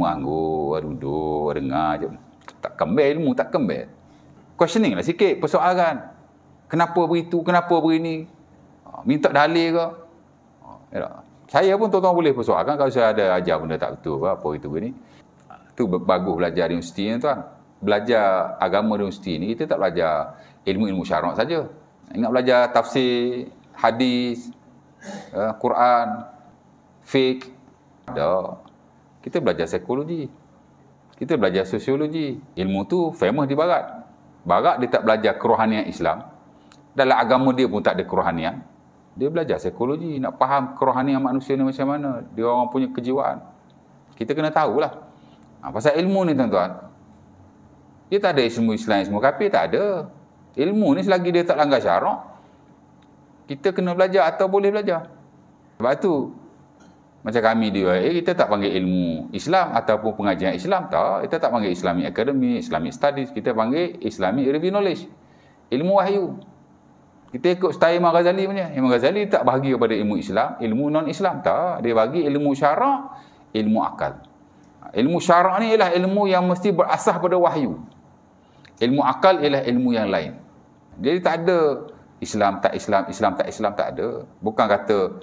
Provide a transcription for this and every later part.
ilmu anggur, duduk, dengar je. Tak kembali ilmu, tak kembali. Questioning lah sikit, persoalan. Kenapa begitu, kenapa begini? Minta dalil ke? Saya pun tuan-tuan boleh persoalkan kalau saya ada ajar benda tak betul ke, apa itu begini. Itu bagus belajar di universiti ni tuan. Belajar agama di universiti ni, kita tak belajar ilmu-ilmu syarak saja. Ingat belajar tafsir, hadis, Quran, fiqh. Ada. Kita belajar psikologi. Kita belajar sosiologi. Ilmu tu famous di barat. Barat dia tak belajar kerohanian Islam. Dalam agama dia pun tak ada kerohanian. Dia belajar psikologi. Nak faham kerohanian manusia ni macam mana. Dia orang punya kejiwaan. Kita kena tahulah. Pasal ilmu ni tuan-tuan. Dia tak ada ilmu Islam, ilmu kafir. Tak ada. Ilmu ni selagi dia tak langgar syarak, kita kena belajar atau boleh belajar. Sebab tu macam kami di UAE, kita tak panggil ilmu Islam ataupun pengajian Islam. Tak. Kita tak panggil Islamic Academy, Islamic Studies. Kita panggil Islamic Review Knowledge. Ilmu wahyu. Kita ikut style Imam Ghazali punya. Imam Ghazali tak bahagi kepada ilmu Islam, ilmu non-Islam. Tak. Dia bagi ilmu syarak, ilmu akal. Ilmu syarak ni ialah ilmu yang mesti berasas pada wahyu. Ilmu akal ialah ilmu yang lain. Jadi tak ada Islam tak Islam, Islam tak Islam, tak ada. Bukan kata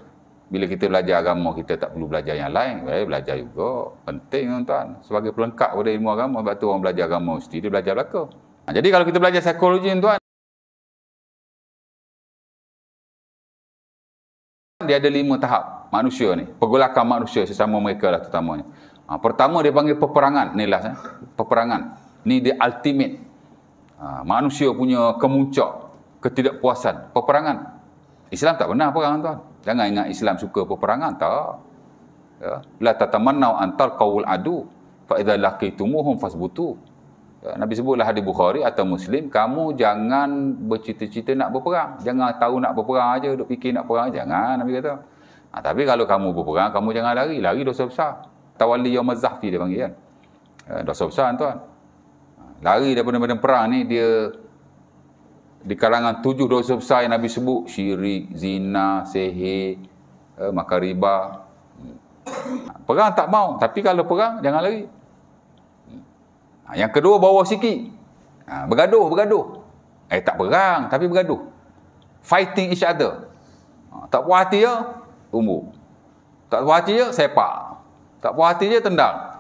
bila kita belajar agama kita tak perlu belajar yang lain. Belajar juga. Penting tuan-tuan. Sebagai pelengkap pada ilmu agama. Sebab tu orang belajar agama mesti dia belajar belaka. Jadi kalau kita belajar psikologi tuan, dia ada 5 tahap manusia ni. Pergolakan manusia sesama mereka lah terutamanya. Pertama dia panggil peperangan. Ni last. Peperangan. Ni dia ultimate. Manusia punya kemuncak ketidakpuasan. Peperangan. Islam tak pernah perang tuan. Jangan ingat Islam suka peperangan. Tak. Ya. La tatamannau antal qawul adu. Fa idza laqitumuhum fasbutu. Ya. Nabi sebutlah hadis Bukhari atau Muslim. Kamu jangan bercita-cita nak berperang. Jangan tahu nak berperang aja. Duk fikir nak perang. Jangan. Nabi kata. Tapi kalau kamu berperang, kamu jangan lari. Lari dosa besar. Tawalli yaumaz zahfi dia panggil kan. Dosa besar tuan. Lari daripada medan perang ni dia di kalangan 7 dosa besar yang Nabi sebut. Syirik, zina, sihir, makan riba. Perang tak mau. Tapi kalau perang, jangan lari. Yang kedua, bawa sikit. Bergaduh. Tak perang, tapi bergaduh. Fighting each other. Tak puas hati je, umur. Tak puas hati je, sepak. Tak puas hati je, tendang.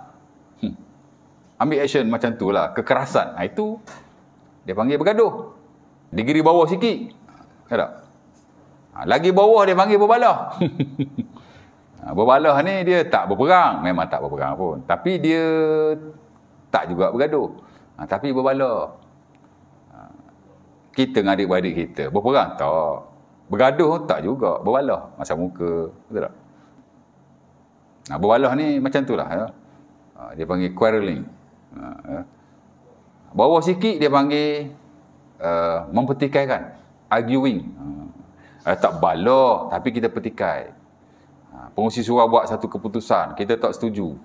Ambil action macam tu lah. Kekerasan. Itu dia panggil bergaduh. Degree bawah sikit. Tak? Lagi bawah dia panggil berbalah. Berbalah ni dia tak berperang. Memang tak berperang pun. Tapi dia tak juga bergaduh. Tapi berbalah. Kita dengan adik-beradik kita. Berperang tak. Bergaduh tak juga. Berbalah. Masa muka. Betul tak? Berbalah ni macam tu lah. Ya? Dia panggil quarreling. Bawah sikit dia panggil mempertikaikan, arguing. Tak balah tapi kita pertikai. Pengurusi surau buat satu keputusan, kita tak setuju.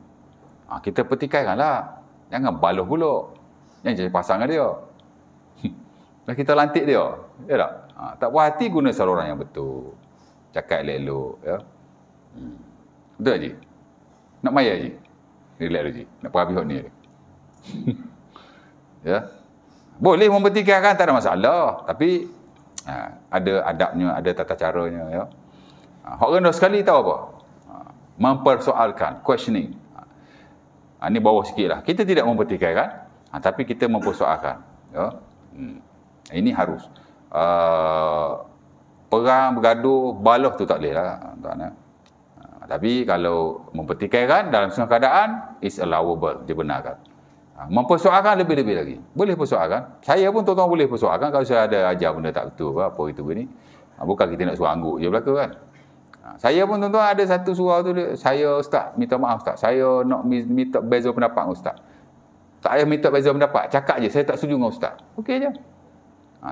Kita pertikaikanlah. Jangan balah pula. Jangan jadi pasangan dia. Dan kita lantik dia. Ya tak? Tak puas hati, guna saluran yang betul. Cakap elok-elok. Ya? Betul Haji? Nak maya Haji? Relax Haji. Nak perhabis hot ni. Ya. Boleh mempertikaikan, tak ada masalah. Tapi ada adabnya, ada tata caranya. Ya. Hak rendah sekali tahu apa? Mempersoalkan, questioning. Ini bawah sikit lah. Kita tidak mempertikaikan, tapi kita mempersoalkan. Ya. Ini harus. Perang, bergaduh, balah tu tak boleh lah. Tapi kalau mempertikaikan dalam semua keadaan, is allowable, dibenarkan. Mempersoalkan lebih-lebih lagi. Boleh persoalkan. Saya pun tuan-tuan boleh persoalkan kalau saya ada ajar benda tak betul, apa itu begini. Bukan kita nak suruh angguk je belaka kan. Saya pun tuan-tuan ada satu surau tu, saya ustaz, minta maaf ustaz, saya nak minta beza pendapat dengan ustaz. Tak payah minta beza pendapat, cakap je, saya tak setuju dengan ustaz. Okey je.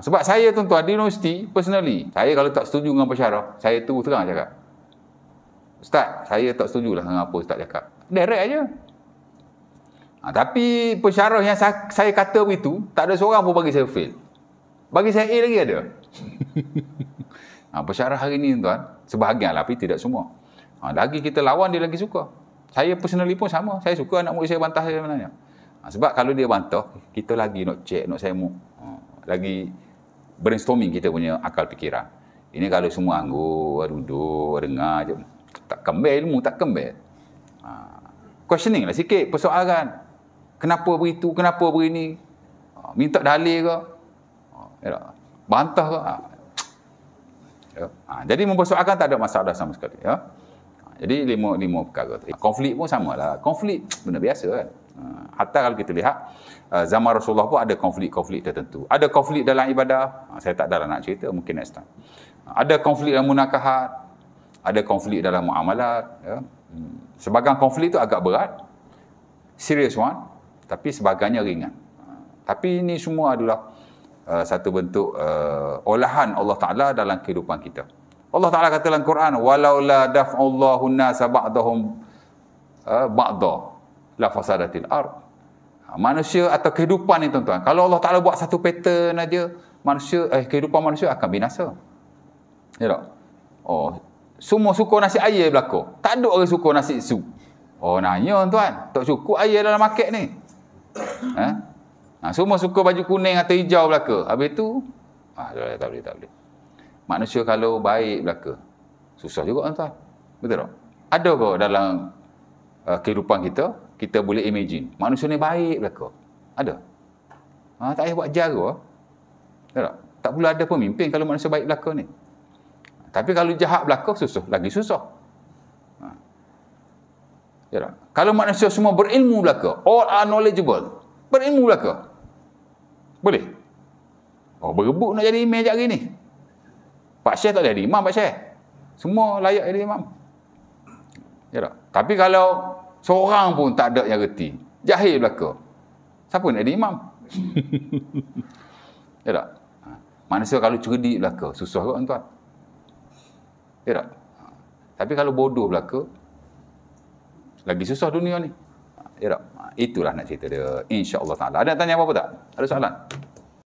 Sebab saya tuan-tuan di universiti, personally, saya kalau tak setuju dengan pensyarah, saya terus terang cakap. Ustaz, saya tak setujulah dengan apa ustaz cakap. Direct aja. Tapi pensyarah yang saya kata begitu, tak ada seorang pun bagi saya fail. Bagi saya A lagi ada. Pensyarah hari ni tuan, sebahagian lah, tapi tidak semua. Lagi kita lawan, dia lagi suka. Saya personally pun sama. Saya suka anak murid saya bantah saya sebenarnya. Sebab kalau dia bantah, kita lagi nak check, nak semuk. Lagi brainstorming kita punya akal fikiran. Ini kalau semua anggur, duduk, dengar je. Tak kembali ilmu, tak kembali. Questioning lah sikit persoalan. Kenapa begitu, kenapa begini? Minta dalil ke? Bantah ke? Jadi mempersoalkan tak ada masalah sama sekali. Ya? Jadi lima perkara tu. Konflik pun samalah. Konflik benda biasa kan. Hatta kalau kita lihat zaman Rasulullah pun ada konflik-konflik tertentu. Ada konflik dalam ibadah. Saya tak ada nak cerita, mungkin next time. Ada konflik dalam munakahat. Ada konflik dalam muamalat. Ya. Sebahagian konflik itu agak berat. Serious one. Tapi sebagainya ringan. Tapi ini semua adalah satu bentuk olahan Allah Ta'ala dalam kehidupan kita. Allah Ta'ala kata dalam Quran, walaula daf'allahu an-nasa ba'dahum ba'da la fasadatil ard. Manusia atau kehidupan ni tuan-tuan, kalau Allah Ta'ala buat satu pattern aja, kehidupan manusia akan binasa. Ya tak? Semua suka nasi air berlaku. Tak ada orang suka nasi sup. Nanya tuan, tak cukup air dalam market ni. Semua suka baju kuning atau hijau belaka. Habis tu, tak boleh. Manusia kalau baik belaka, susah juga tuan. Betul tak? Ada ke dalam kehidupan kita, kita boleh imagine, manusia ni baik belaka? Ada? Tak payah buat jara. Betul tak? Tak perlu ada pemimpin kalau manusia baik belaka ni. Tapi kalau jahat belaka, lagi susah. Ya tak? Kalau manusia semua berilmu belaka, all are knowledgeable, berilmu belaka, boleh? Berebut nak jadi imam hari ni. Pak Syekh tak boleh jadi imam, Pak Syekh. Semua layak jadi imam. Ya tak? Tapi kalau seorang pun tak ada yang reti, jahil belaka, siapa nak jadi imam? Ya tak? Manusia kalau cerdik belaka, susah kot tuan. Ya tak? Tapi kalau bodoh belaka, lagi susah dunia ni. Ya tak? Itulah nak cerita dia, insya-Allah taala. Ada tanya apa-apa tak? Ada soalan?